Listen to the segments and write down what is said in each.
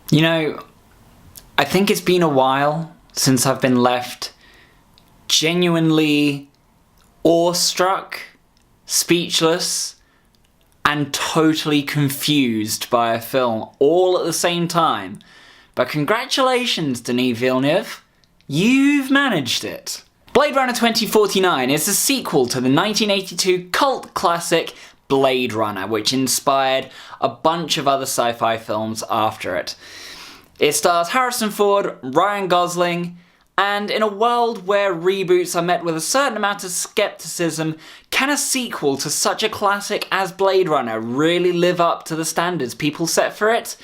You know, I think it's been a while since I've been left genuinely awestruck, speechless, and totally confused by a film all at the same time. But congratulations, Denis Villeneuve, you've managed it. Blade Runner 2049 is a sequel to the 1982 cult classic Blade Runner, which inspired a bunch of other sci-fi films after it. It stars Harrison Ford, Ryan Gosling, and in a world where reboots are met with a certain amount of skepticism, can a sequel to such a classic as Blade Runner really live up to the standards people set for it?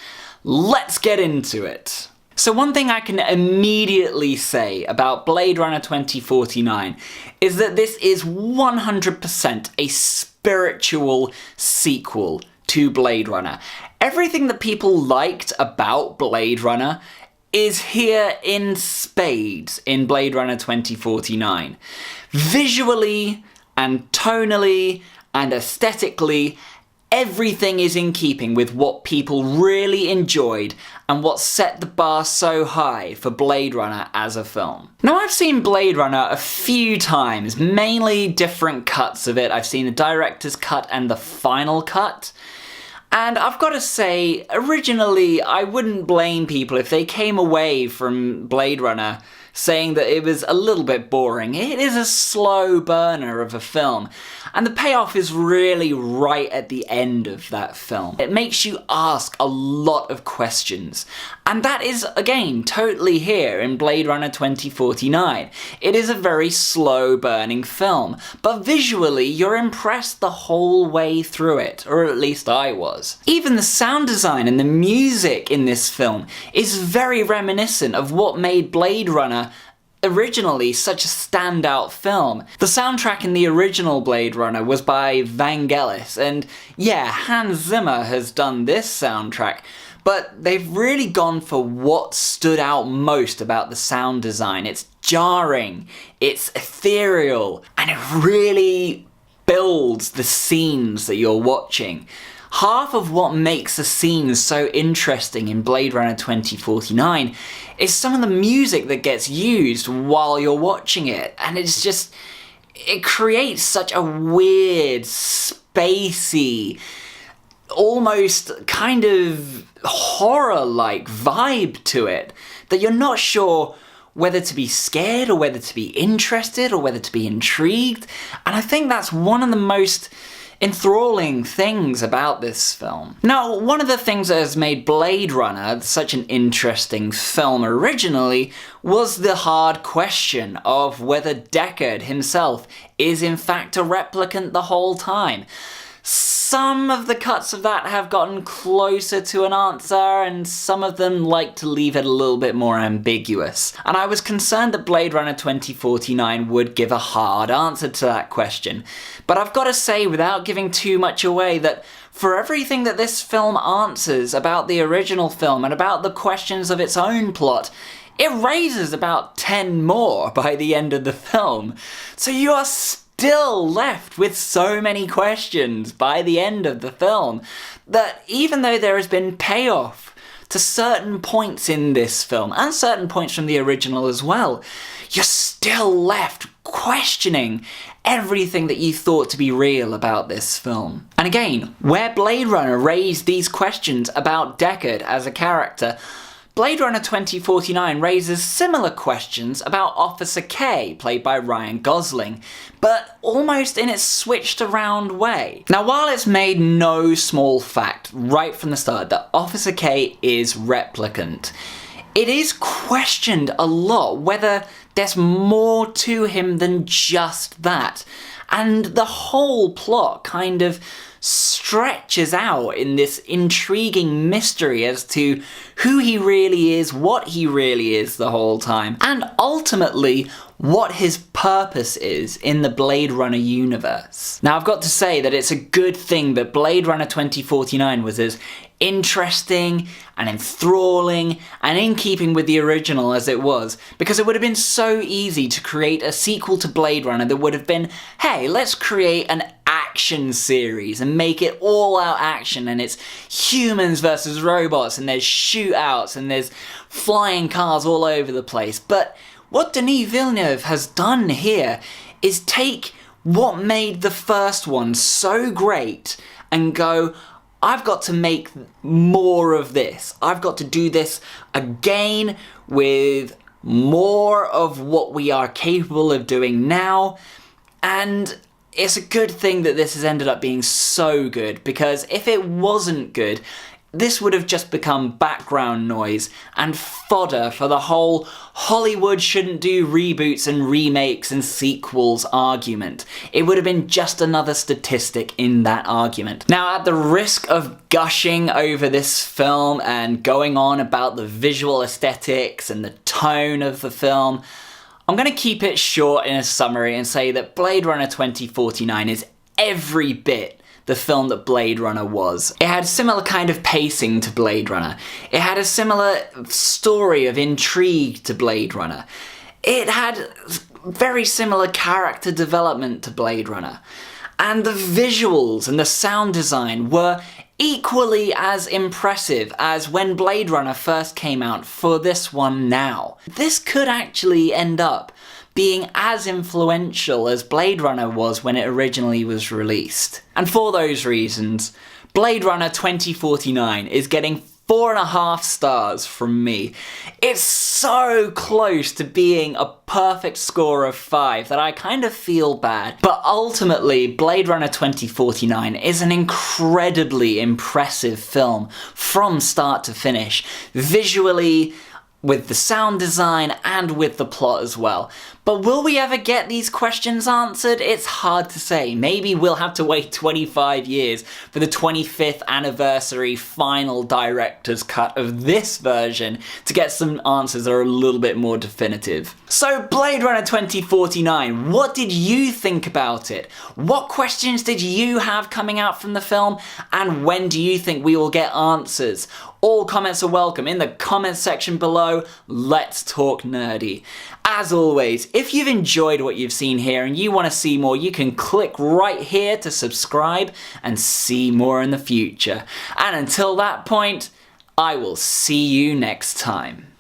Let's get into it. So one thing I can immediately say about Blade Runner 2049 is that this is 100% a spiritual sequel to Blade Runner. Everything that people liked about Blade Runner is here in spades in Blade Runner 2049. Visually and tonally and aesthetically, everything is in keeping with what people really enjoyed and what set the bar so high for Blade Runner as a film. Now, I've seen Blade Runner a few times, mainly different cuts of it. I've seen the director's cut and the final cut. And I've got to say, originally, I wouldn't blame people if they came away from Blade Runner saying that it was a little bit boring. It is a slow burner of a film, and the payoff is really right at the end of that film. It makes you ask a lot of questions, and that is, again, totally here in Blade Runner 2049. It is a very slow burning film, but visually you're impressed the whole way through it, or at least I was. Even the sound design and the music in this film is very reminiscent of what made Blade Runner originally such a standout film. The soundtrack in the original Blade Runner was by Vangelis, and yeah, Hans Zimmer has done this soundtrack, but they've really gone for what stood out most about the sound design. It's jarring, it's ethereal, and it really builds the scenes that you're watching. Half of what makes the scenes so interesting in Blade Runner 2049 is some of the music that gets used while you're watching it, and it creates such a weird, spacey, almost kind of horror-like vibe to it that you're not sure whether to be scared or whether to be interested or whether to be intrigued, and I think that's one of the most enthralling things about this film. Now, one of the things that has made Blade Runner such an interesting film originally was the hard question of whether Deckard himself is in fact a replicant the whole time. Some of the cuts of that have gotten closer to an answer, and some of them like to leave it a little bit more ambiguous. And I was concerned that Blade Runner 2049 would give a hard answer to that question. But I've got to say, without giving too much away, that for everything that this film answers about the original film and about the questions of its own plot, it raises about 10 more by the end of the film. So you are still left with so many questions by the end of the film that even though there has been payoff to certain points in this film, and certain points from the original as well, you're still left questioning everything that you thought to be real about this film. And again, where Blade Runner raised these questions about Deckard as a character, Blade Runner 2049 raises similar questions about Officer K, played by Ryan Gosling, but almost in its switched around way. Now, while it's made no small fact right from the start that Officer K is replicant, it is questioned a lot whether there's more to him than just that. And the whole plot kind of stretches out in this intriguing mystery as to who he really is, what he really is the whole time, and ultimately what his purpose is in the Blade Runner universe. Now, I've got to say that it's a good thing that Blade Runner 2049 was as interesting and enthralling and in keeping with the original as it was, because it would have been so easy to create a sequel to Blade Runner that would have been, hey, let's create an action action series and make it all out action, and it's humans versus robots, and there's shootouts, and there's flying cars all over the place. But what Denis Villeneuve has done here is take what made the first one so great and go, I've got to make more of this. I've got to do this again with more of what we are capable of doing now. And it's a good thing that this has ended up being so good, because if it wasn't good, this would have just become background noise and fodder for the whole Hollywood shouldn't do reboots and remakes and sequels argument. It would have been just another statistic in that argument. Now, at the risk of gushing over this film and going on about the visual aesthetics and the tone of the film, I'm going to keep it short in a summary and say that Blade Runner 2049 is every bit the film that Blade Runner was. It had similar kind of pacing to Blade Runner. It had a similar story of intrigue to Blade Runner. It had very similar character development to Blade Runner. And the visuals and the sound design were equally as impressive as when Blade Runner first came out for this one now. This could actually end up being as influential as Blade Runner was when it originally was released. And for those reasons, Blade Runner 2049 is getting 4.5 stars from me. It's so close to being a perfect score of 5 that I kind of feel bad. But ultimately, Blade Runner 2049 is an incredibly impressive film from start to finish. Visually, with the sound design, and with the plot as well. But will we ever get these questions answered? It's hard to say. Maybe we'll have to wait 25 years for the 25th anniversary final director's cut of this version to get some answers that are a little bit more definitive. So Blade Runner 2049, what did you think about it? What questions did you have coming out from the film? And when do you think we will get answers? All comments are welcome in the comments section below. Let's talk nerdy. As always, if you've enjoyed what you've seen here and you want to see more, you can click right here to subscribe and see more in the future. And until that point, I will see you next time.